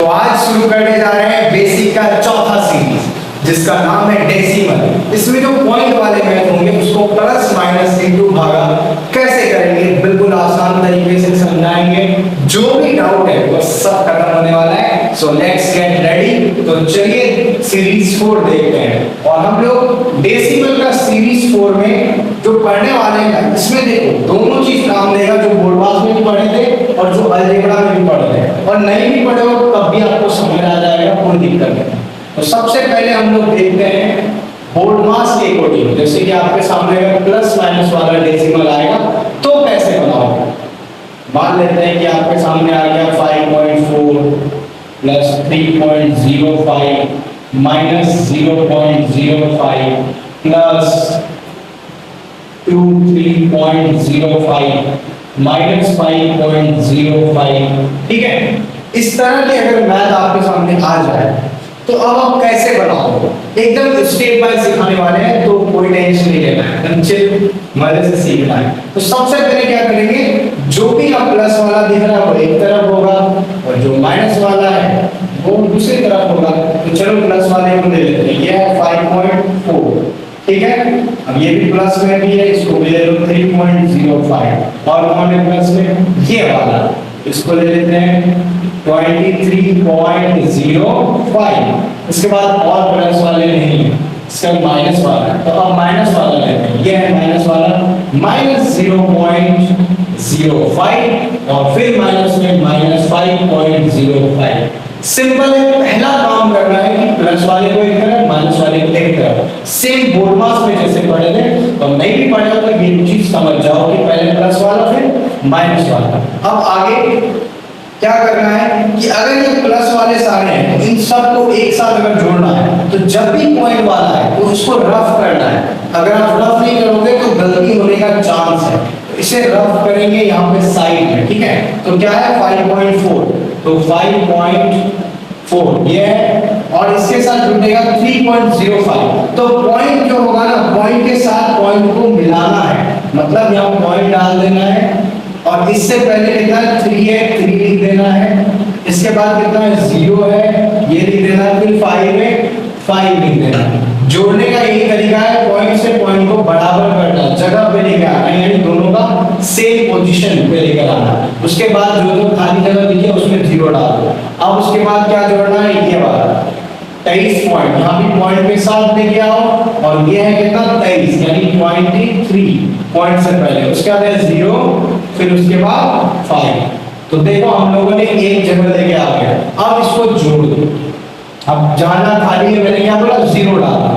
तो आज शुरू करने जा रहे हैं बेसिक का चौथा सीरीज जिसका नाम है डेसिमल। इसमें जो पॉइंट वाले मैथ होंगे उसको प्लस माइनस इनटू भागा कैसे करेंगे बिल्कुल आसान तरीके से समझाएंगे। जो भी डाउट है वो सब खत्म होने वाला है। So let's get ready. तो चलिए सीरीज 4 देखते हैं। और हम लोग डेसिमल का सीरीज 4 में जो पढ़ने वाले हैं इसमें देखो दोनों चीज काम देगा, जो बोर्ड पास में भी पढ़े थे और जो अलजेब्रा में भी पढ़े थे, और नहीं भी पढ़े हो तब भी आपको समझ आ जाएगा, कोई दिक्कत नहीं। तो सबसे पहले हम लोग देखते हैं बोर्ड मास के अकॉर्डिंग, जैसे कि आपके सामने अगर प्लस माइनस वाला डेसिमल आएगा तो कैसे बनाओगे। मान लेते हैं कि आपके सामने आ गया 5.4 प्लस 3.05 माइनस 0.05 प्लस 3.05 माइनस 5.05। ठीक है, इस तरह के अगर मैथ आपके सामने आ जाए तो अब आप कैसे बनाओगे, एकदम स्टेप बाय सिखाने वाले हैं, तो कोई टेंशन नहीं लेना है, एकदम चिल मजे से सीखना है। तो सबसे पहले क्या करेंगे, जो भी आप प्लस वाला दिख रहा है वो एक तरफ होगा और जो माइनस वाला है वो दूसरी तरफ होगा। तो चलो प्लस वाले को ले लेते हैं, ये है 5.4। ठीक है, अब ये भी प्लस में भी है, इसको ले लो 3.05 और कौन है प्लस में, ये वाला, इसको ले लेते हैं 23.05। इसके बाद और प्लस वाले नहीं है, इसका माइनस वाला, तो अब माइनस वाला लेते हैं, ये है माइनस वाला, माइनस 0.05 और फिर माइनस में माइनस 5.05। सिंपल है, पहला काम करना है कि प्लस वाले को एक तरफ माइनस वाले को एक तरफ, सेम बोर्ड मास में जैसे पढ़े थे। तो नहीं भी पढ़े तो ये चीज समझ जाओ कि पहले प्लस वाला फिर माइनस वाला। अब आगे क्या करना है कि अगर ये प्लस वाले सारे हैं तो इन सबको एक साथ अगर जोड़ना है तो जब भी पॉइंट वाला है तो उसको रफ करना है। अगर आप रफ नहीं करोगे तो गलती होने का चांस है, तो इसे रफ करेंगे यहाँ पे साइड में। ठीक है, तो क्या है 5.4, तो 5.4 ये है और इसके साथ जुड़ेगा 3.05। तो पॉइंट जो होगा ना, पॉइंट के साथ पॉइंट को मिलाना है, मतलब यहाँ पॉइंट डाल देना है और इससे पहले कितना है 3 है, 3 लिख देना है। इसके बाद कितना है 0 है, ये लिख देना है, फिर 5 है, 5 लिख देना है। जोड़ने का यही तरीका है, पॉइंट से पॉइंट को बराबर करना, जगह पे लेकर आना, यानी दोनों का सेम पोजीशन पे लेकर आना। उसके बाद जो खाली जगह दिखे उसमें 0 डाल दो। अब उसके बाद क्या जोड़ना है, ये वाला 23 पॉइंट, यहाँ भी पॉइंट के साथ लेके आओ और ये है कितना 23, यानी 23 पॉइंट से पहले, उसके बाद है 0, फिर उसके बाद 5। तो देखो हम लोगों ने एक जगह लेके आ गया। अब इसको जोड़ दो। अब जहां खाली है मैंने क्या बोला 0 डाला,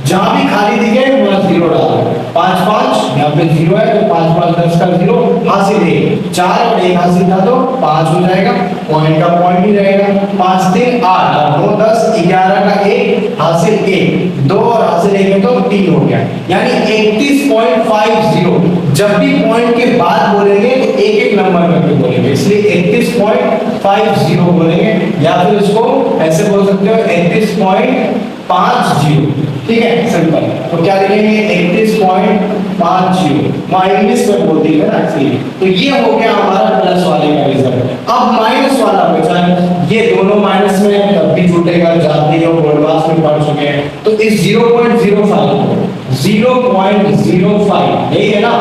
जहां भी खाली दिखे वहां 0 डालो। 5 5 यहाँ पे 0 है तो 5 5 10 का 0 हासिल है, 4 और 1 हासिल था तो 5 हो जाएगा, पॉइंट का पॉइंट ही रहेगा। 5 3 8 और 9 10 11 का 1 हासिल 1, 2 और हासिल 1 है तो 3 हो गया, यानी 31.50। जब भी पॉइंट के बाद बोलेंगे तो एक एक नंबर करके बोलेंगे, इसलिए 31.50 बोलेंगे, या फिर इसको ऐसे बोल सकते हो 31.50। ठीक है, सिंपल। तो क्या लिखेंगे 31.50, वहां इंग्लिश में बोलती है ना इसलिए। तो ये हो गया हमारा प्लस वाले का रिजल्ट। अब माइनस वाला बचा है, ये दोनों माइनस में है तब भी छूटेगा, जाते हो बोर्ड पास में पढ़ चुके हैं। तो इस 0.05 यही है ना,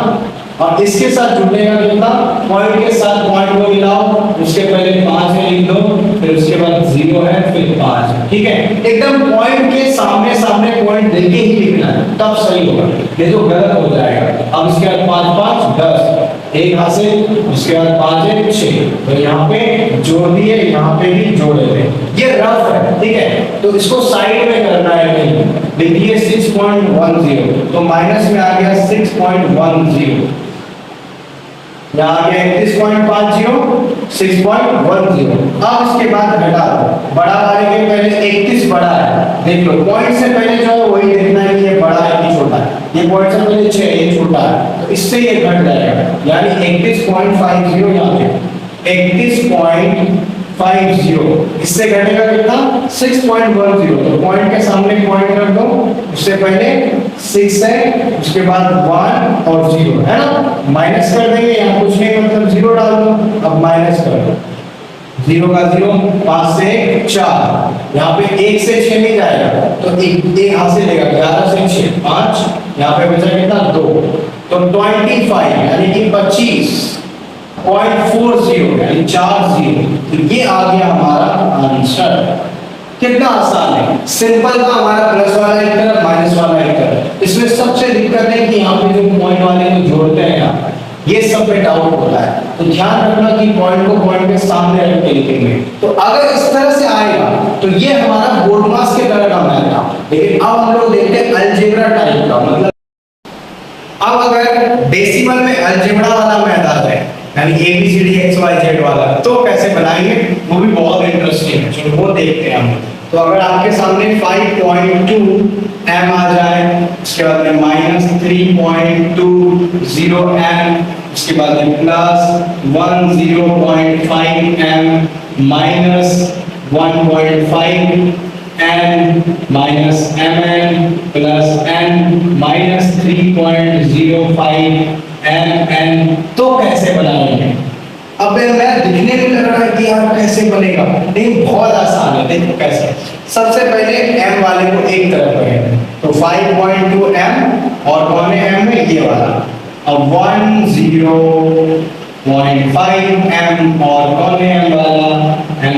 और इसके साथ जुड़ेगा कितना, पॉइंट के साथ पॉइंट को मिलाओ, उसके पहले 5 है लिख दो, फिर उसके बाद 0 है, फिर 5 है। ठीक है, एकदम पॉइंट के सामने सामने पॉइंट देके ही लिखना है, तब सही होगा, ये तो गलत हो जाएगा। अब इसके बाद 5 5 10, 1 हासिल, उसके बाद 5 है 6, तो यहाँ पे जोड़ दिए, यहाँ पे भी जोड़ देते। ये रफ है, ठीक है, तो इसको साइड में करना है, नहीं देखिए 6.10, तो माइनस में आ गया 6.10, यहाँ आ गया 31.50 6.10। अब इसके बाद घटा दो, बड़ा वाले के पहले 31 बड़ा है, देख लो पॉइंट से पहले जो है वही देखना है कि ये बड़ा है कि छोटा है। ये पॉइंट से पहले 6 ये छोटा है, तो इससे ये घट जाएगा, यानी 31.50 यहाँ पे 31.50, इससे घटेगा कितना 6.10। तो पॉइंट के सामने पॉइंट रख दो, उससे पहले 6 है, उसके बाद 1 और 0 है ना, माइनस कर देंगे, यहाँ कुछ नहीं मतलब 0 डाल दो। अब माइनस कर दो, 0 का 0, 5 से 4, यहाँ पे 1 से 6 नहीं जाएगा तो एक यहाँ से लेगा 11 से 6 5, यहाँ पे बचा कितना 2, तो 25 यानी कि 25.40 यानी 40, तो ये आ गया हमारा आंसर। कितना आसान है, सिंपल था। हमारा प्लस वाला एक तरफ माइनस वाला एक तरफ। इसमें सबसे दिक्कत है कि यहाँ पे जो पॉइंट वाले को जोड़ते हैं यहाँ ये सब पे डाउट होता है, तो ध्यान रखना कि पॉइंट को पॉइंट के सामने रख के लिखेंगे। तो अगर इस तरह से आएगा तो ये हमारा बोर्ड मास के तरह का मैथ था। लेकिन अब हम लोग देखते हैं अलजेब्रा टाइप का, मतलब अब अगर डेसिमल में अलजेब्रा वाला मैथ आता है यानी ABCD XYZ वाला, तो कैसे बनाएंगे वो भी बहुत इंटरेस्टिंग है, चलो वो देखते हैं हम। तो अगर आपके सामने 5.2 m आ जाए, उसके बाद में -3.20 m, उसके बाद में plus 10.5 m, minus 1.5 n minus mn plus n minus 3.05 mn, तो कैसे बनाएंगे? अब मैं दिखने में लग रहा है कि यार कैसे बनेगा, लेकिन बहुत आसान है। देखो कैसे, सबसे पहले m वाले को एक तरफ रखेंगे, तो 5.2 m और कौन है m में ये वाला, अब 10.5 m और कौन है m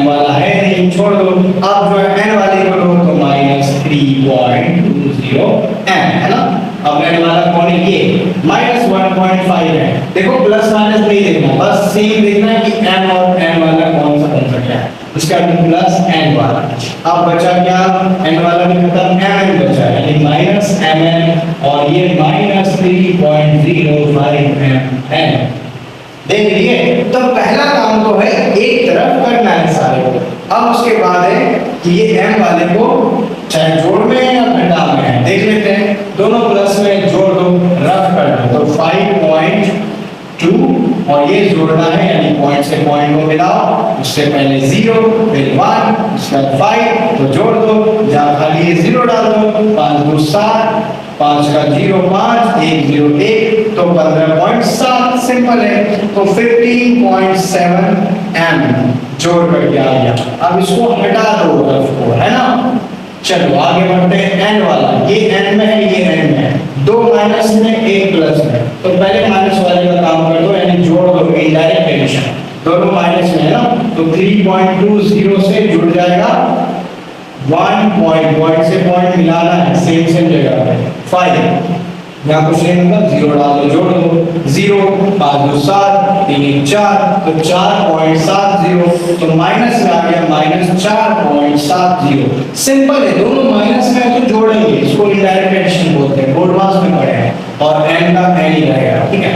वाला है नहीं, छोड़ दो। अब जो है n वाले को लो तो -3.20 m है ना। अब n वाला कौन है ये -1.5 है। देखो प्लस माइनस नहीं देखना, बस सेम देखना है कि m और n वाला कौन सा क्या है। इसका प्लस n वाला, अब बचा क्या, n वाला भी खत्म, mn बचा यानी -mn और ये -3.05 mn। देख लिए, तो पहला काम तो है एक तरफ करना है सारे को। अब उसके बाद है कि ये m वाले को चाहे जोड़ में या घटा में है, देख लेते हैं। दोनों प्लस में जोड़ दो, रफ करना, तो 5.2 और ये जोड़ना है यानी पॉइंट से पॉइंट को मिलाओ, उससे पहले 0 फिर 1 उसके बाद 5, तो जोड़ दो, जहां खाली ये 0 डाल दो, 5 2 7, 5 का 0 5 1 0 1, तो 15.7 सिंपल है। तो 15.7 m जोड़ करके आ गया। अब इसको हटा दो रफ को, है ना। चलो आगे बढ़ते हैं, n वाला, ये n में है ये n में है, 2 माइनस में 1 प्लस में, तो पहले माइनस वाले का काम कर दो यानी जोड़ दो, इनडायरेक्ट एडिशन, दोनों माइनस में है ना, तो 3.20 से जुड़ जाएगा 1 पॉइंट से पॉइंट मिलाना है सेम जगह पे, 5 यहाँ कुछ नहीं मतलब 0 डाल दो, जोड़ दो, 0 5 2 7 3 1 4, तो 4.70, तो माइनस में आ गया -4.70। सिंपल है, दोनों माइनस में तो जोड़ेंगे, इसको इनडायरेक्ट एडिशन बोलते हैं, बोर्ड मास में पढ़े हैं, और n का n ही रहेगा, ठीक है।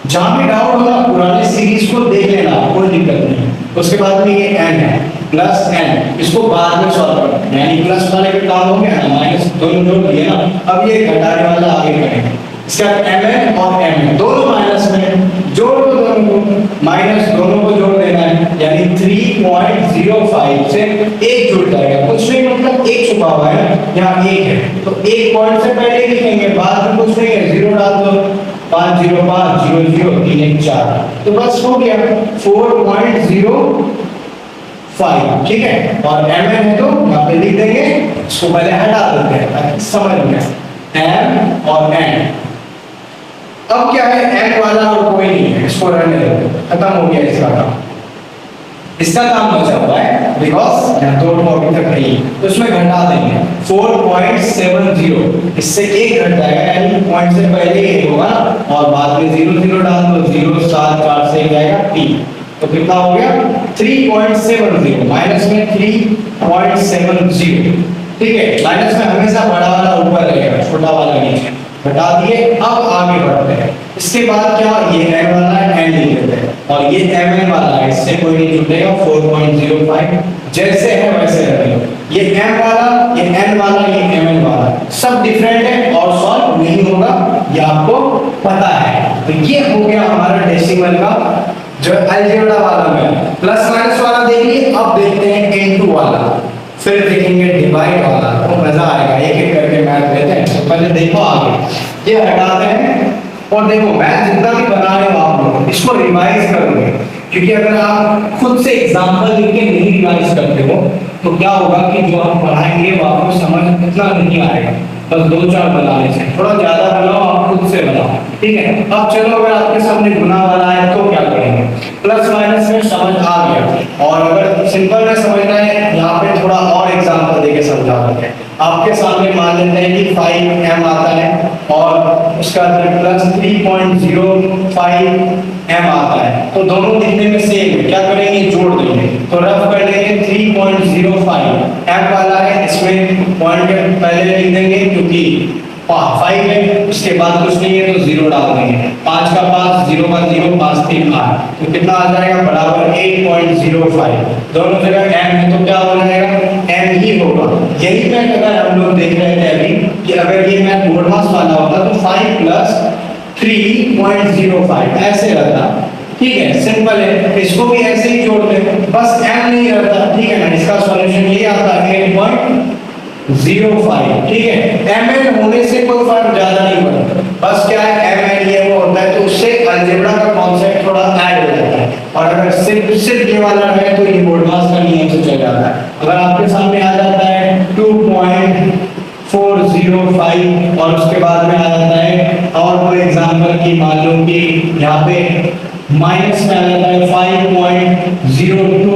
जहां भी डाउट होगा पुराने सीरीज को देख लेना, कोई दिक्कत नहीं। उसके बाद में ये n है प्लस n, इसको बाद में सॉल्व करना, यानी प्लस वाले का काम हो गया ना, माइनस दोनों जोड़ दिए ना, अब ये घटाने वाला आगे करेंगे। इसके बाद mn और mn दोनों माइनस में, जोड़ दो दोनों को, माइनस दोनों को जोड़ देना है, यानी 3.05 से 1 जुड़ जाएगा, कुछ नहीं मतलब 1 छुपा हुआ है यहाँ 1 है, तो 1 पॉइंट से पहले लिखेंगे, बाद में कुछ नहीं है, 0 डाल दो, 5 0 5 0 0 3 1 4, तो बस हो गया 4.05, ठीक है। और mn है तो यहाँ पे लिख देंगे, इसको पहले हटा देते हैं ताकि समझ में m और n। अब क्या है, n वाला और कोई नहीं है, इसको रहने दो, खत्म हो गया इसका काम। इसका काम बचा हुआ है बिकॉज यहाँ दो अभी तक नहीं है, तो इसमें घटा देंगे 4.70, इससे 1 घट जाएगा यानी पॉइंट से पहले 1 होगा और बाद में 0 0 डाल दो, 0 7 4 से जाएगा 3, तो कितना हो गया 3.70, माइनस में 3.70, ठीक है। माइनस में हमेशा बड़ा वाला ऊपर रहेगा, छोटा वाला नीचे, घटा दिए। अब आगे बढ़ते हैं, इसके बाद क्या, ये n वाला है n लिख देते हैं, और ये mn वाला है, इससे कोई नहीं जुड़ेगा, 4.05 जैसे है वैसे रहेगा। ये m वाला, ये n वाला, ये mn वाला सब डिफरेंट है और सॉल्व नहीं होगा, ये आपको पता है। तो ये हो गया हमारा डेसिमल का जो अलजेब्रा वाला में। प्लस माइनस वाला देखिए, अब देखते हैं इनटू वाला, फिर देखेंगे डिवाइड वाला, तो मजा आएगा, एक एक करके मैथ लेते हैं। तो पहले देखो आगे, ये हटाते हैं और देखो मैथ जितना भी बना रहे हो आप लोग इसको रिवाइज करोगे, क्योंकि अगर आप खुद से एग्जाम्पल लिख के नहीं रिवाइज करते हो तो क्या होगा कि जो हम पढ़ाएंगे वो आपको समझ इतना नहीं आएगा। बस 2-4 बनाने से, थोड़ा ज्यादा बनाओ, आप खुद से बनाओ, ठीक है। अब चलो अगर आपके सामने गुना वाला है तो क्या करेंगे, प्लस माइनस में समझ आ गया। और अगर सिंपल में समझना है, यहाँ पे थोड़ा और एग्जांपल देके समझा देते हैं। आपके सामने मान लेते हैं कि 5m आता है और उसका प्लस 3.05 m आता है, तो दोनों दिखने में सेम है, क्या करेंगे, जोड़ देंगे। तो रफ कर लेंगे 3.05 m वाला है, इसमें पॉइंट पहले लिख देंगे क्योंकि 5 है, उसके बाद कुछ नहीं है तो 0 डाल देंगे। 5 का 5, 0 का 0, 5 3 8, तो कितना आ जाएगा, बराबर 8.05। दोनों जगह m है तो क्या हो जाएगा, m ही होगा। यही मैथ अगर हम लोग देख रहे थे अभी कि अगर ये मैथ बोर्ड मास वाला होता तो 5 प्लस 3.05 ऐसे रहता, ठीक है, सिंपल है। इसको भी ऐसे ही जोड़ दे, बस m नहीं रहता, ठीक है ना। इसका सॉल्यूशन ये आता है 8.05, ठीक है। mn होने से कोई फर्क ज्यादा नहीं पड़ता, बस क्या है mn ये वो होता है तो उससे अलजेब्रा का कॉन्सेप्ट थोड़ा ऐड हो जाता है। और अगर सिर्फ ये वाला है तो ये बोर्ड मास का नियम से चल जाता है। अगर आपके सामने आ जाता है 2.405 और उसके बाद में आ जाता है और कोई एग्जांपल की मान लो कि यहाँ पे माइनस में आ जाता है 5.02।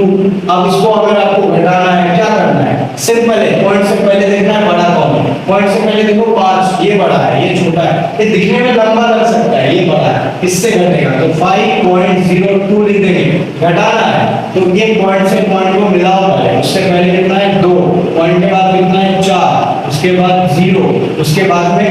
अब इसको अगर आपको घटाना है, क्या करना है, सिंपल है, पॉइंट से पहले देखना है बड़ा कौन है। पॉइंट से पहले देखो 5, ये बड़ा है, ये छोटा है, ये दिखने में लंबा लग सकता है, ये बड़ा है, इससे घटेगा तो 5.02 लिख देंगे। घटाना है तो ये पॉइंट से पॉइंट को मिलाओ पहले, उससे पहले कितना है 2, पॉइंट के बाद कितना है 4, उसके बाद 0, उसके बाद में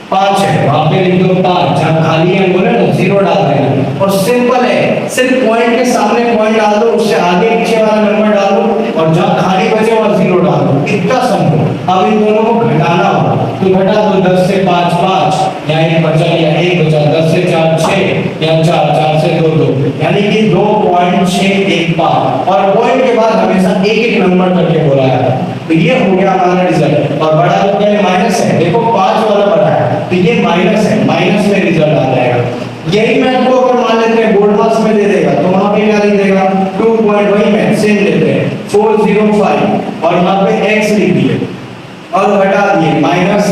5 है, वहां पे लिख दो 5, जहां खाली है बोले ना 0 डाल देना। और सिंपल है, सिर्फ पॉइंट के सामने पॉइंट डाल दो, उससे आगे पीछे वाला नंबर डाल दो और जहां खाली बचे वहां 0 डाल दो, इतना समझो। अब इन दोनों को घटाना होगा तो घटा दो, 10 से 5 5, या 1 बचा या 1 बचा, 10 से 4 6 या 4 4 से 2 2, यानी कि 2.615। और पॉइंट के बाद हमेशा एक एक नंबर करके बोला जाता है। तो ये हो गया हमारा रिजल्ट। और बड़ा तो पहले माइनस है, देखो 5 वाला बड़ा है तो ये माइनस है, माइनस में रिजल्ट आ जाएगा। यही मैथ को अगर मान लेते हैं बोर्ड मास में दे देगा तो वहां पे क्या लिख देगा 2 पॉइंट, वही मैथ सेम लेते हैं 405 और वहां पे x लिख दिए और घटा दिए माइनस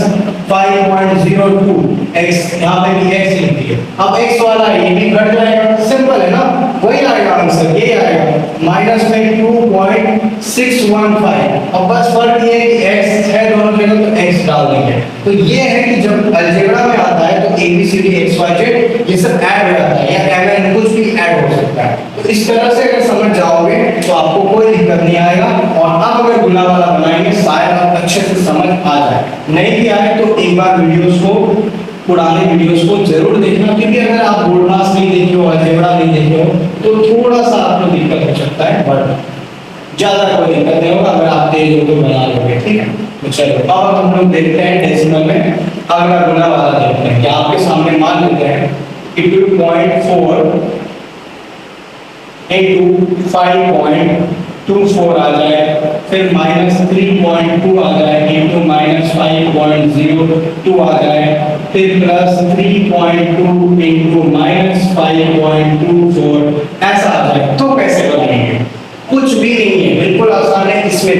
5.02 x, यहाँ पे भी x लिख दिए। अब x वाला है, ये भी घट जाएगा, सिंपल है ना, वही आएगा आंसर, ये आएगा माइनस में 2.615। अब बस फर्क ये है कि x है दोनों जगह तो x डाल देंगे। तो ये है कि जब अलजेब्रा में आता है तो ABCD XYZ ये सब ऐड हो जाता है, या mn कुछ भी ऐड हो सकता है। तो इस तरह से अगर समझ जाओगे तो आपको कोई दिक्कत नहीं आएगा। और अब अगर गुना वाला बनाएंगे शायद आप अच्छे से समझ आ जाए, नहीं भी आए तो एक बार वीडियोस को, पुराने वीडियोस को जरूर देखना, क्योंकि अगर आप बोर्ड मास नहीं देखे हो, अलजेब्रा नहीं देखे हो तो थोड़ा सा आपको दिक्कत हो सकता है, बट ज्यादा कोई दिक्कत नहीं होगा अगर आप तेज हो तो बना लोगे, ठीक है। तो चलो अब हम लोग देखते हैं डेसिमल में अगला गुना वाला देखते हैं कि आपके सामने मान लेते हैं कि 2.4 into 5.24 आ जाए, फिर माइनस 3.2 आ जाए इंटू माइनस 5.02 आ जाए, फिर प्लस 3.2 इंटू माइनस 5.24 ऐसा आ जाए। तो कैसे बनाएंगे, कुछ भी नहीं है, बिल्कुल आसान है। इसमें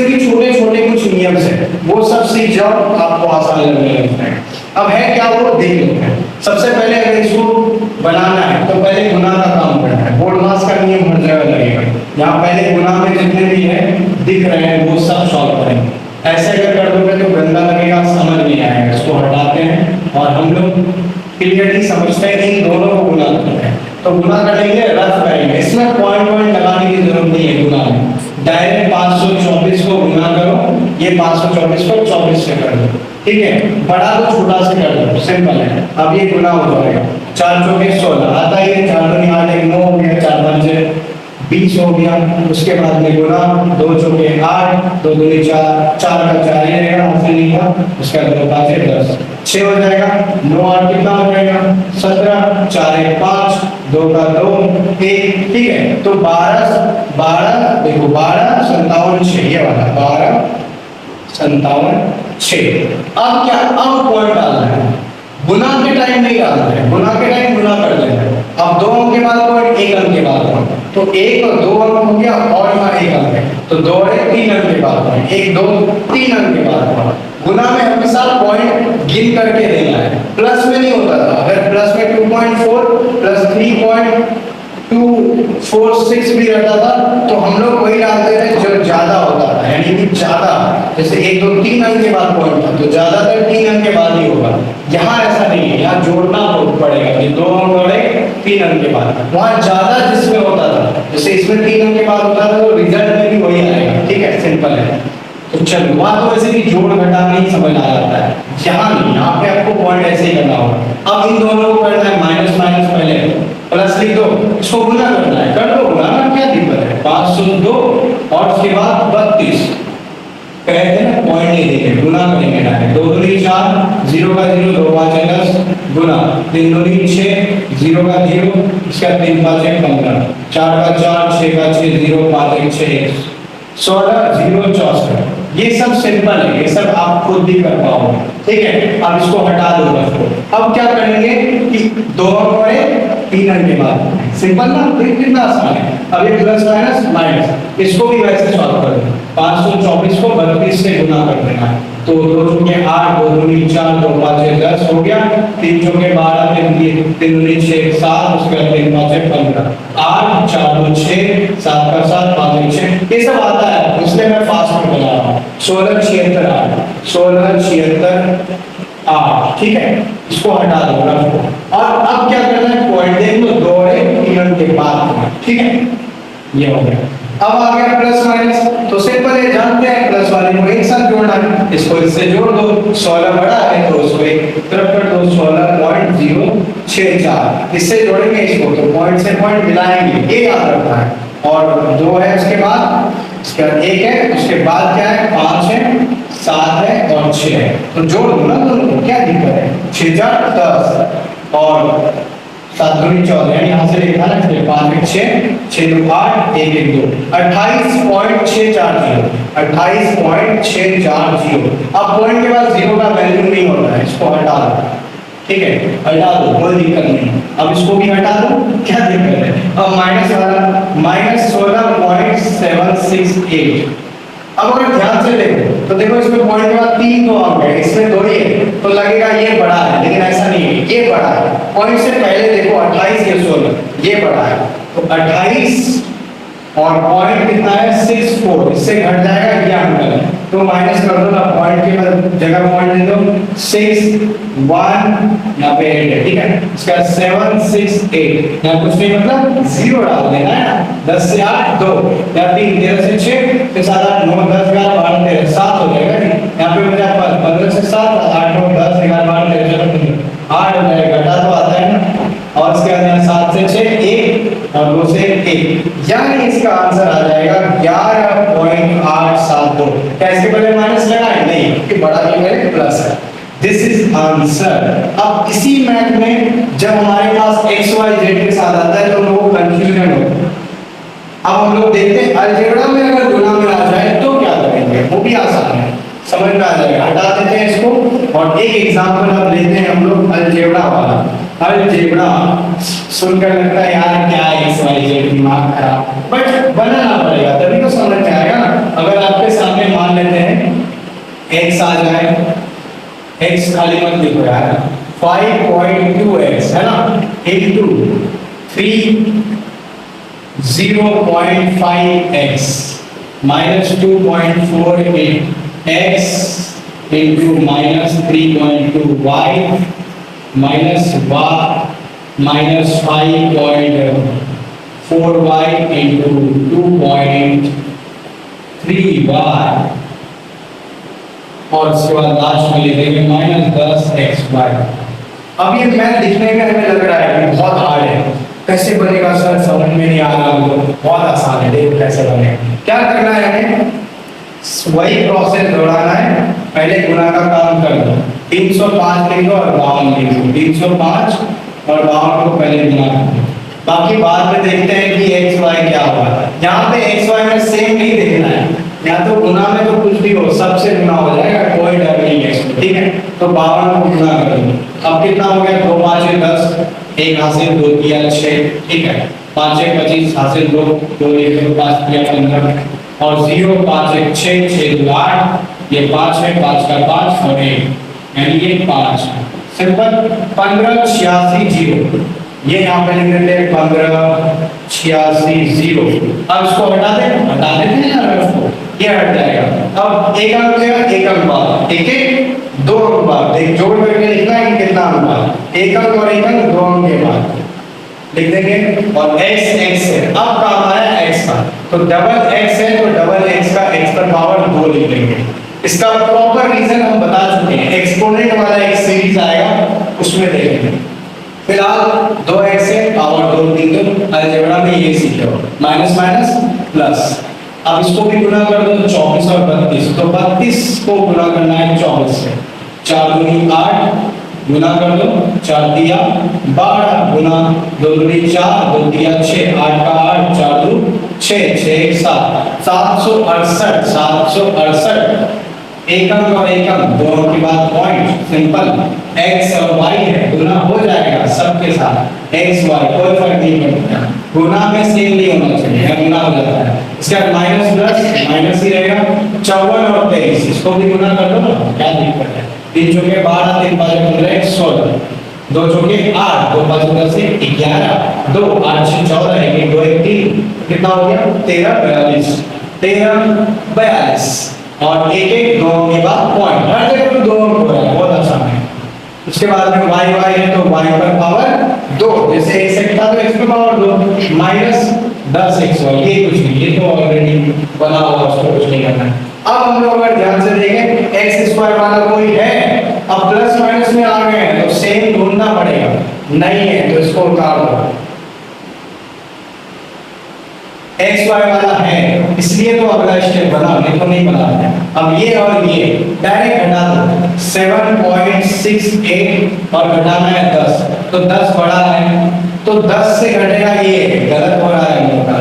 भी छोटे छोटे कुछ नियम है, वो सब सीख जाओ आपको आसान लगने लगता है। अब है क्या वो देख लेते हैं। सबसे पहले अगर इसको बनाना है तो पहले गुना का काम करना है। बोर्ड मास का नियम हर जगह लगेगा, यहाँ पहले गुना में जितने भी है दिख रहे हैं वो सब सॉल्व करेंगे। ऐसे अगर कर दोगे तो गंदा लगेगा, समझ नहीं आएगा। इसको हटाते हैं और हम लोग क्लियरली समझते हैं कि इन दोनों को गुना करते हैं। तो गुना करेंगे, रफ करेंगे, इसमें पॉइंट लगाने की जरूरत नहीं है। गुना में डायरेक्ट 524 को गुना करो, ये 524 को 24 से कर दो, ठीक है। बड़ा तो छोटा से कर दो, सिंपल है। अब ये गुना हो जाएगा, 4 चौके 16 आता है, 4 दूनी 8 9 हो गया, 4 पंचे 20 हो गया। उसके बाद में गुना 2 चौके 8, 2 दूनी 4, 4 का 4 ही रहेगा, उससे नहीं था, उसका 2 5 10 6 हो जाएगा। 9 8 कितना हो जाएगा 17, 4 1 5, 2 का 2 1, ठीक है। तो 12 देखो 12 57 6, ये वाला 12 57 6। अब क्या, अब पॉइंट डालना है, गुना के टाइम नहीं डालना है, गुना के टाइम गुना कर देना है। अब 2 अंक के बाद पॉइंट, 1 अंक के बाद पॉइंट, तो 1 और 2 अंक हो गया और यहाँ 1 अंक है, तो 2 और 1 3 अंक के बाद पॉइंट, 1 2 3 अंक के बाद पॉइंट। गुना में हमेशा पॉइंट गिन करके देना है, प्लस में नहीं होता था। अगर प्लस में 2.4 प्लस 3.246 भी रहता था तो हम लोग वही डालते थे जो ज्यादा होता था, यानी कि ज्यादा, जैसे 1 2 3 अंक के बाद पॉइंट था तो ज्यादातर 3 अंक के बाद ही होगा। यहाँ ऐसा नहीं है, यहाँ जोड़ना पड़ेगा कि 2 अंक और 3 अंक के बाद, वहाँ ज्यादा जिसमें होता था, जैसे इसमें 3 अंक के बाद होता था तो रिजल्ट में भी वही आएगा। ठीक है, सिंपल है। तो चलो वहाँ तो वैसे भी जोड़ घटा में ही समझ आ जाता है, यहाँ नहीं, यहाँ पे आपको पॉइंट ऐसे ही करना होगा। अब इन दोनों को करना है माइनस माइनस, पहले प्लस लिख दो, इसको गुना करना है, कर दो गुना, क्या दिक्कत है। 502 और उसके बाद 32, कहते हैं ना पॉइंट नहीं देंगे, गुना करेंगे ना। 2 दूनी 4, 0 का 0, 2 5 10 गुना, 3 दूनी 6, 0 का 0, इसका 3 5 15, 4 का 4, 6 का 6, 0 5 1 6 16 0 64। ये सब सिंपल है, ये सब आप खुद भी कर पाओगे। ठीक है, अब इसको हटा दो बस को। अब क्या करेंगे कि 2 और 3 अंक के बाद, सिंपल ना, कितना आसान है। अब ये प्लस माइनस माइनस, इसको भी वैसे सॉल्व कर दो। 524 को 32 से गुना कर देना है, तो 2 चौके 8, 2 दूनी 4, 2 5 10 हो गया, 3 चौके 12, 3 दूनी 6 7, उसके बाद 3 5 15, 8 4 2 6, 7 का 7 5 1 6, ये सब आता है, इसलिए मैं फास्ट में बना रहा हूँ। 16 76 8, 16 76 8। ठीक है, इसको हटा दो रफ को। और अब क्या करना है, पॉइंट देख लो 2 और 3 अंक के बाद। ठीक है, ये हो गया। अब आ गया प्लस माइनस, तो सिंपल है, जानते हैं प्लस वाले को एक साथ जोड़ना है, इसको इससे जोड़ दो। 16 बड़ा है तो उसको एक तरफ कर दो, 16.064, इससे जोड़ेंगे इसको तो पॉइंट से पॉइंट मिलाएंगे, ये याद रखना है। और 2 है उसके बाद, इसके बाद 1 है, उसके बाद क्या है 5 है, 7 है और 6 है, तो जोड़ दो ना दोनों को, क्या दिक्कत है। 6 4 10 और 7 दूनी 14, यानी यहाँ से लिखा ना 5 1 6, 6 2 8, 1 1 2, 28.640, 28.640। अब पॉइंट के बाद 0 का वैल्यू नहीं होता है, इसको हटा दो। ठीक है, हटा दो, कोई दिक्कत नहीं। अब इसको भी हटा दो, क्या दिक्कत है। अब माइनस वाला माइनस 16.768। अब अगर ध्यान से देखो तो देखो इसमें पॉइंट के बाद 3 तो अंक है, इसमें 2 ही है, तो लगेगा ये बड़ा है, लेकिन ऐसा नहीं है, ये बड़ा है। पॉइंट से पहले देखो 28 ये 16, ये बड़ा है, तो 28 और पॉइंट कितना है 64, इससे घट जाएगा ये अंक, तो माइनस कर दो ना, पॉइंट के बाद जगह पॉइंट दे दो 6 1, यहाँ पे 8 है। ठीक है, इसका 7 6 8, यहाँ कुछ नहीं मतलब 0 डाल देना है ना। 10 से 8 2, यहाँ 3 13 से 6, फिर 7 8 9 10 11 12 13 7 हो जाएगा। यहाँ पे बचा 15 से 7 8 9 10 11 12 13 8 हो जाएगा, घटा तो आता है ना। और इसके बाद यहाँ 7 से 6 1 और 2 से 1, यानी इसका आंसर आ जाएगा 11.872। क्या इसके पहले माइनस लगाए नहीं, कि बड़ा के पहले प्लस है। This is answer. अब इसी मैथ में जब हमारे पास x y z के साथ आता है तो लोगों को कंफ्यूजन होता है। अब हम लोग देखते हैं अलजेब्रा में अगर गुना में आ जाए तो क्या करेंगे, वो भी आसान है, समझ में आ जाएगा। हटा देते हैं इसको और एक एग्जांपल अब लेते हैं हम लोग अलजेब्रा वाला। अलजेब्रा सुनकर लगता है यार क्या x y z, दिमाग खराब, बट बनाना पड़ेगा तभी तो समझ में आएगा ना। अगर आपके सामने मान लेते हैं x आ जाए, x खाली मत लिखो यार, 5.2x है ना, into 0.5x minus 2.48x into minus 3.2y minus minus 5.4y into 2.3y और उसके बाद लास्ट में लिखेंगे माइनस 10x/। अब ये मैथ लिखने में हमें लग रहा है कि बहुत हार्ड है, कैसे बनेगा सर, समझ में नहीं आ रहा हमको। बहुत आसान है, देखो कैसे बनेगा। क्या करना है हमें, वही प्रोसेस दोहराना है। पहले गुना का काम कर दो, 305 लिख दो और 52 लिख दो, 305 और 52 को पहले गुना कर दो, बाकी बाद में देखते हैं कि x y क्या होगा। यहाँ पे x y में सेम नहीं देखना है, या तो गुना में तो कुछ भी हो, सबसे गुना हो जाएगा, कोई डर नहीं है इसमें। ठीक है, तो 52 को गुना कर दो। अब कितना हो गया, 2 5 10, एक हासिल, 2 किया 6, ठीक है। 5 एक 25 हासिल, 2 2 एक 5 किया 15 और 0 5 एक 6 6 2 8, ये 5 है, 5 का 5 और 1 यानी ये 5। सिंपल 15 86 0, ये यहाँ पे लिख देते हैं 15 86 0। अब इसको हटा देते हैं ना इसको, ये हट जाएगा। अब एक अंक है, एक अंक बाद, एक एक 2 अंक बाद, एक जोड़ करके लिखना है कितना अंक बाद, एक अंक और एक अंक 2 अंक के बाद लिख देंगे। और x x है, अब काम आया x का, तो डबल x है तो डबल x का x पर पावर 2 लिख देंगे। इसका प्रॉपर रीजन हम बता चुके हैं, एक्सपोनेंट वाला एक सीरीज आएगा उसमें देखेंगे। फिलहाल 2x है पावर 2 लिख दो, अलजेब्रा में ये सीखे हो, माइनस माइनस प्लस। अब इसको भी गुना कर दो, 24 और 32, तो 32 को गुना करना है 24 से, 4 दूनी 8 गुना कर दो, 4 दिया 12 गुना 2 दूनी 4 2 दिया 6, 8 का 8 4 2 6 6 1 7, 768 768। एक अंक और एक अंक, 2 अंक के बाद पॉइंट, सिंपल x और y है, गुना हो जाएगा सबके साथ, x y कोई फर्क नहीं पड़ता, गुना में सेम नहीं होना चाहिए, गुना हो जाता है। इसके बाद माइनस प्लस माइनस ही रहेगा, 54 और 23, इसको भी गुना कर दो ना, क्या दिक्कत है। 3 चौके 12 3 5 15 16, 2 चौके 8 2 5 10 से 11, 2 8 6 14, 1 2 1 3, कितना हो गया 13 42, 13 42 और एक एक 2 के बाद पॉइंट, हर जगह पे 2 अंक हो रहा है, बहुत आसान है। उसके बाद में y y है तो y पर पावर 2, जैसे x x था तो x पर पावर 2, माइनस 10 x y, ये कुछ नहीं, ये तो ऑलरेडी बना हुआ, उसको कुछ नहीं करना है। अब हम लोग अगर ध्यान से देखें x स्क्वायर वाला कोई है, अब प्लस माइनस में आ गए हैं तो सेम ढूंढना पड़ेगा, नहीं है तो इसको उतार दो। x y वाला है इसलिए तो अगला स्टेप बना, नहीं तो नहीं बना है। अब ये और ये डायरेक्ट घटा दो, 7.68 और घटाना है 10, तो 10 बड़ा है तो 10 से घटेगा, ये गलत हो रहा है मोटा,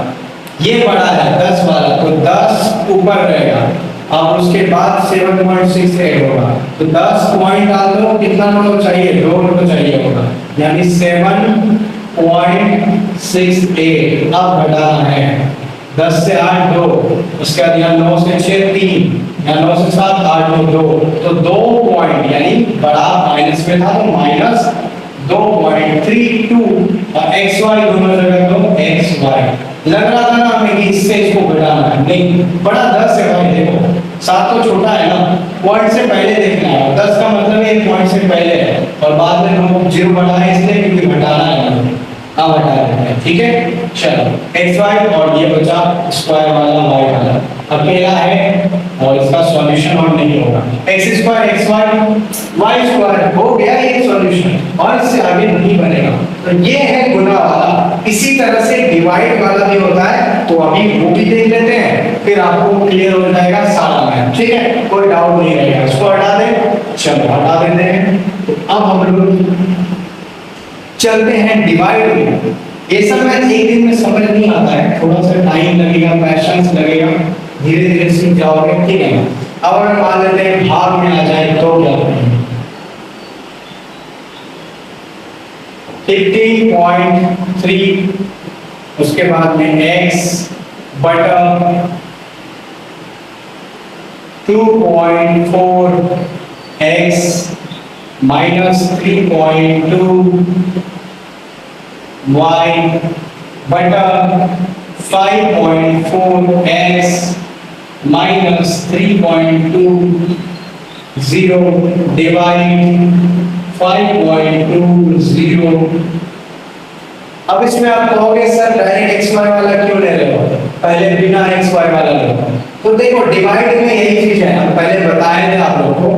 ये बड़ा है 10 वाला तो 10 ऊपर रहेगा। अब उसके बाद 7.68 होगा तो 10 पॉइंट डाल दो, कितना नंबर चाहिए, 2 नंबर चाहिए होगा, यानी 7.68। अब घटाना है 10 से 8 2, उसके बाद यहाँ 9 से 6 3, यहाँ 9 से 7 8 2 तो 2 पॉइंट, यानी बड़ा माइनस में था तो माइनस 2.32 और x y दोनों जगह तो x y। लग रहा था ना हमें कि इससे इसको घटाना है, नहीं, बड़ा 10 है भाई, देखो 7 तो छोटा है ना, पॉइंट से पहले देखना है, 10 का मतलब एक पॉइंट से पहले है और बाद में हम 0 बढ़ा है इसलिए क्योंकि घटाना है, अब हटा देते हैं, ठीक है। चलो x y और ये बचा स्क्वायर वाला y वाला अकेला है और इसका सॉल्यूशन और नहीं होगा, x square x y y square हो गया ये सॉल्यूशन और इससे आगे नहीं बनेगा। तो ये है गुना वाला। इसी तरह से डिवाइड वाला भी होता है, तो अभी वो भी देख लेते हैं, फिर आपको क्लियर हो जाएगा सारा मैथ, ठीक है, कोई डाउट नहीं रहेगा। इसको हटा दें, चलो हटा देते हैं। तो अब हम लोग चलते हैं डिवाइड में। ये सब मैथ एक दिन में समझ नहीं आता है, थोड़ा सा टाइम लगेगा, पैशंस लगेगा, धीरे धीरे सीख जाओगे, ठीक है। अब अगर मान लेते हैं भाग में आ जाए तो क्या करेंगे, 15.3, उसके बाद में x बटा 2.4 x माइनस 3.2 y बटा 5.4 x माइनस 3.2 डिवाइड 5.20। अब इसमें आप कहोगे सर डायरेक्ट x y वाला क्यों ले रहे हो, पहले बिना x y वाला लो। तो देखो डिवाइड में यही चीज है, हम पहले बताए थे आप लोगों को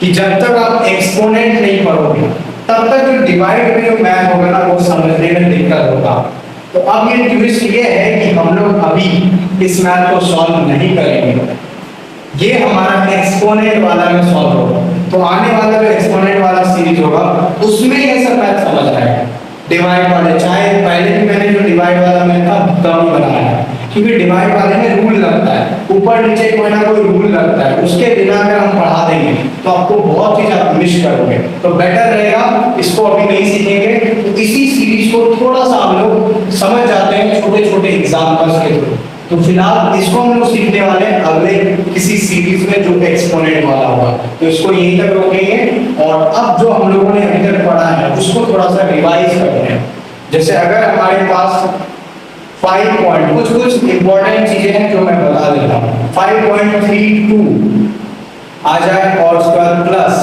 कि जब तक आप एक्सपोनेंट नहीं पढ़ोगे तब तक जो डिवाइड में जो मैथ होगा ना वो समझने में दिक्कत होगा। तो अब ये ट्विस्ट ये है कि हम लोग अभी इस मैथ को सॉल्व नहीं करेंगे, ये हमारा एक्सपोनेंट वाला में सॉल्व होगा। तो आने वाला जो एक्सपोनेंट वाला सीरीज होगा उसमें ये सब मैथ समझ आएगा, डिवाइड वाले, चाहे पहले भी मैंने जो डिवाइड वाला मैथ था तब बनाया, क्योंकि डिवाइड वाले में रूल लगता है, ऊपर नीचे कोई ना कोई रूल लगता है, उसके बिना अगर हम पढ़ा देंगे तो आपको बहुत चीज आप मिस करोगे। तो बेटर रहेगा इसको अभी नहीं सीखेंगे, तो इसी सीरीज को थोड़ा सा हम लोग समझ जाते हैं छोटे छोटे एग्जाम्पल्स के थ्रू। तो फिलहाल इसको हम लोग सीखने वाले हैं अगले किसी सीरीज में जो एक्सपोनेंट वाला होगा, तो इसको यहीं तक रोकेंगे। और अब जो हम लोगों ने अभी तक पढ़ा है उसको थोड़ा सा रिवाइज करते हैं। जैसे अगर हमारे पास 5 पॉइंट कुछ इंपॉर्टेंट चीजें हैं जो मैं बता देता हूँ। 5.32 आ जाए और स्क्वायर प्लस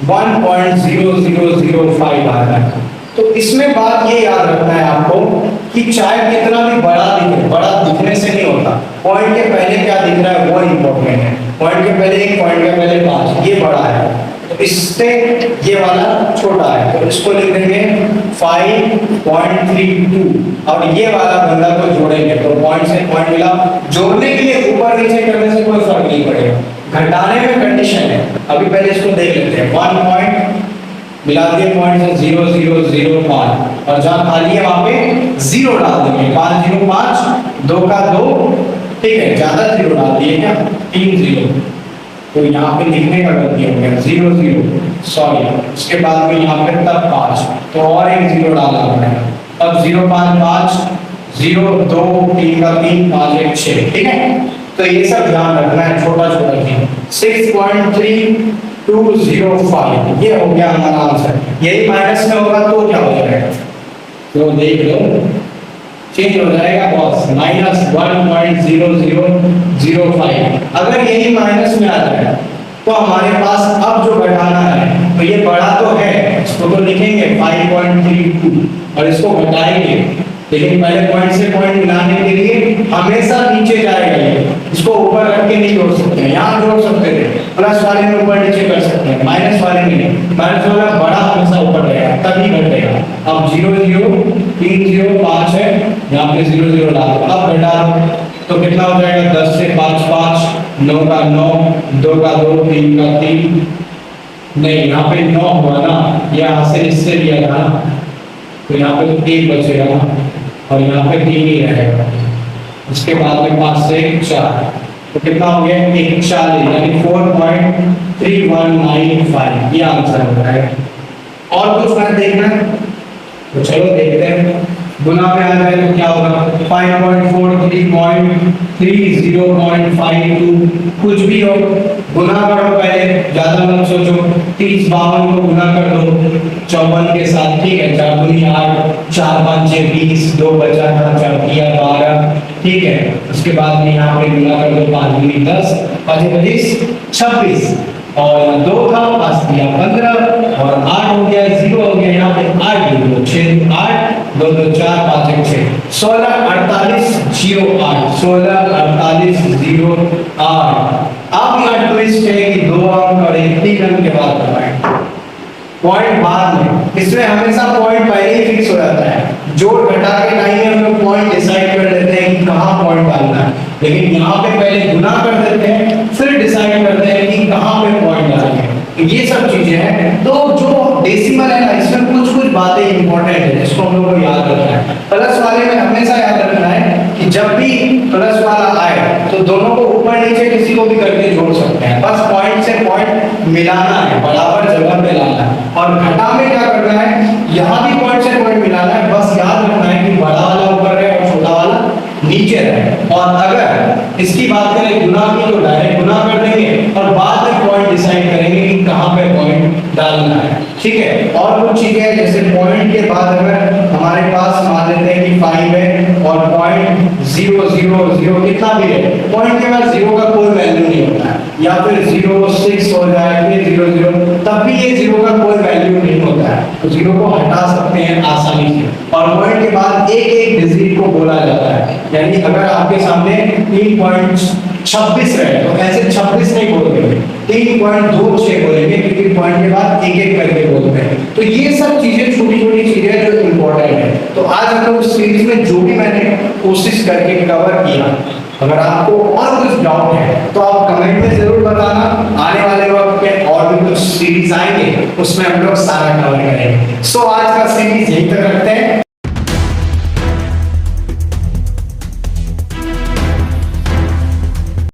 1.0005 आ जाए। तो इसमें बात ये याद रखना है आपको कि चाहे कितना भी बड़ा दिखे, बड़ा दिखने से नहीं होता, पॉइंट के पहले क्या दिख रहा है वो इंपॉर्टेंट है। पॉइंट के पहले 1, पॉइंट के पहले 5, ये बड़ा है, तो इससे ये वाला छोटा है, तो इसको लिख देंगे 5.32 और ये वाला बंदा को जोड़ेंगे तो पॉइंट से पॉइंट मिला। जोड़ने के लिए ऊपर नीचे करने से कोई फर्क नहीं पड़ेगा, घटाने में कंडीशन है। अभी पहले इसको देख लेते हैं। 1 पॉइंट मिला दिए पॉइंट से 0005 और जहां खाली है वहां पे 0 डाल देंगे। 505 2 का 2, ठीक है, ज्यादा 0 डाल दिए क्या, 3 0, तो यहाँ पे लिखने का गलती हो गया 00, सॉरी। उसके बाद में यहाँ पे तब 5, तो और एक 0 डालना पड़ेगा। अब 055 0 2 3 का 3 5 1 6, ठीक है। तो ये सब ध्यान रखना है, छोटा छोटा चीज। 6.3205 ये हो गया हमारा आंसर। यही माइनस में होगा तो क्या हो जाएगा, तो देख लो चेंज हो जाएगा बॉस, -1.0005। अगर यही माइनस में आ जाएगा तो हमारे पास अब जो घटाना है, तो ये बड़ा तो है, इसको तो लिखेंगे 5.32 और इसको घटाएंगे, लेकिन पहले पॉइंट से पॉइंट मिलाने के लिए हमेशा नीचे जाएगा ये, इसको ऊपर रख के नहीं जोड़ सकते हैं। यहाँ जोड़ सकते थे, प्लस वाले में ऊपर नीचे कर सकते हैं, माइनस वाले में नहीं। माइनस वाला बड़ा हमेशा ऊपर रहेगा तभी घटेगा। अब 0 0 3 0 5 है, यहाँ पे 0 0 डाल दो। अब घटा दो तो कितना हो जाएगा, 10 से 5 5, 9 का 9, 2 का 2, 3 का 3, नहीं यहाँ पे 9 हुआ ना, यहाँ से इससे लिया था तो यहाँ पे तो 1 बचेगा और यहाँ पे 3 ही रहेगा। उसके बाद में 5 से 4, तो कितना हो गया 41, यानी 4.3195 ये आंसर होता है। और कुछ मैंने देखना है तो चलो देखते हैं। गुना में आ जाए तो क्या होगा, 5.43.30.52 कुछ भी हो, गुना करो पहले, ज्यादा मत सोचो। 30 52 को गुना कर दो 54 के साथ, ठीक है। 4 दूनी 8, 4 5 6 20, 2 बचा था 4 दिया 12, ठीक है। उसके बाद में यहाँ पे गुना कर दो 5 दूनी 10, 5 25 26 और 2 का 5 दिया 15 और 8 हो गया 0 हो गया, यहाँ पे 8 लिख 6 8 2 2 4 5 1 6 16 48 08 16 48 08। अब यहाँ ट्विस्ट है कि 2 अंक और 3 अंक के बाद करवाएं, पॉइंट बाद में। इसमें हमेशा पॉइंट पहले ही फिक्स हो जाता है, जोड़ घटा के टाइम में हम लोग पॉइंट डिसाइड कर लेते हैं कि कहाँ पॉइंट डालना है, लेकिन यहाँ पे पहले गुना कर देते हैं फिर डिसाइड करते हैं कि कहाँ पे पॉइंट डालेंगे। तो ये सब चीजें हैं। तो जो डेसिमल है ना, इसमें कुछ कुछ बातें इंपॉर्टेंट है जिसको हम लोग को याद रखना है। प्लस वाले में हमेशा याद रखना है कि जब भी प्लस वाला आए तो दोनों को ऊपर नीचे किसी को भी करके जोड़ सकते हैं, बस पॉइंट से पॉइंट मिलाना है, बराबर जगह पे लाना है। और घटा में क्या करना है, यहाँ भी पॉइंट से पॉइंट मिलाना है, बस याद रखना है कि बड़ा वाला ऊपर रहे और छोटा वाला नीचे रहे। और अगर इसकी बात करें गुना की, तो डायरेक्ट गुना कर देंगे और बाद में पॉइंट डिसाइड करेंगे कि कहाँ पे पॉइंट डालना है, ठीक है। और कुछ चीजें जैसे पॉइंट के बाद अगर हमारे पास मान लेते हैं कि 5 है और पॉइंट 0 0 0 कितना भी है, पॉइंट के बाद 0 का कोई वैल्यू नहीं होता है, या फिर 0 6 हो जाए फिर 0 0, तब भी ये 0 का कोई वैल्यू नहीं होता है, तो 0 को हटा सकते हैं आसानी से। और पॉइंट के बाद एक एक डिजिट को बोला जाता है, यानी अगर आपके सामने 3.26 है तो ऐसे 26 नहीं बोलेंगे, 3.26 बोलेंगे, क्योंकि पॉइंट के बाद एक एक करके बोलते हैं। तो ये सब चीजें छोटी छोटी चीजें जो इम्पोर्टेंट है। तो आज हम लोग सीरीज में जो भी मैंने कोशिश करके कवर किया, अगर आपको और कुछ डाउट है तो आप कमेंट में जरूर बताना। आने वाले वक्त में और भी कुछ सीरीज आएंगे, उसमें हम लोग सारा कवर करेंगे। सो आज का सीरीज यहीं तक रखते हैं।